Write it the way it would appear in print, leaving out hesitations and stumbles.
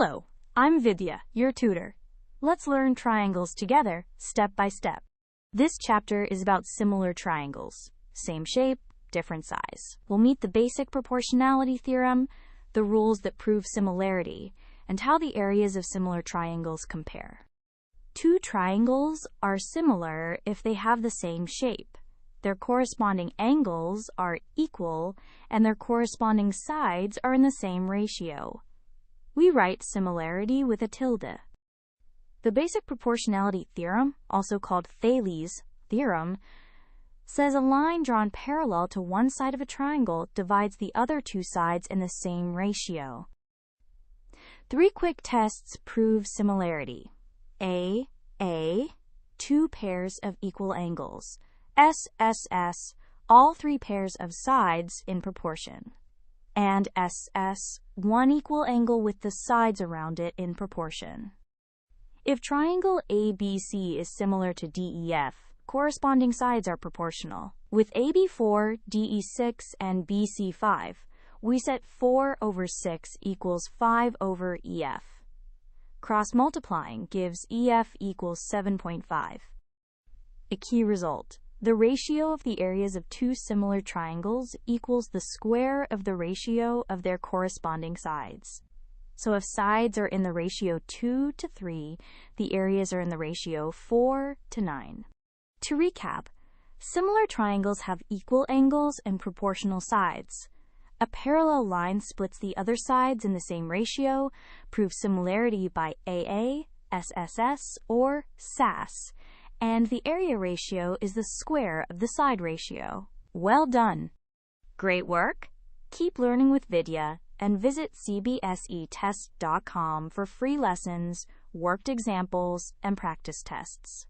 Hello, I'm Vidya, your tutor. Let's learn triangles together, step by step. This chapter is about similar triangles. Same shape, different size. We'll meet the basic proportionality theorem, the rules that prove similarity, and how the areas of similar triangles compare. Two triangles are similar if they have the same shape. Their corresponding angles are equal, and their corresponding sides are in the same ratio. We write similarity with a tilde. The basic proportionality theorem, also called Thales' theorem, says a line drawn parallel to one side of a triangle divides the other two sides in the same ratio. Three quick tests prove similarity. A, two pairs of equal angles. S, all three pairs of sides in proportion. And SS, one equal angle with the sides around it in proportion. If triangle ABC is similar to DEF, corresponding sides are proportional. With AB4, DE6, and BC5, we set 4 over 6 equals 5 over EF. Cross-multiplying gives EF equals 7.5. A key result. The ratio of the areas of two similar triangles equals the square of the ratio of their corresponding sides. So if sides are in the ratio 2 to 3, the areas are in the ratio 4 to 9. To recap, similar triangles have equal angles and proportional sides. A parallel line splits the other sides in the same ratio, proves similarity by AA, SSS, or SAS, and the area ratio is the square of the side ratio. Well done! Great work! Keep learning with Vidya and visit CBSETest.com for free lessons, worked examples, and practice tests.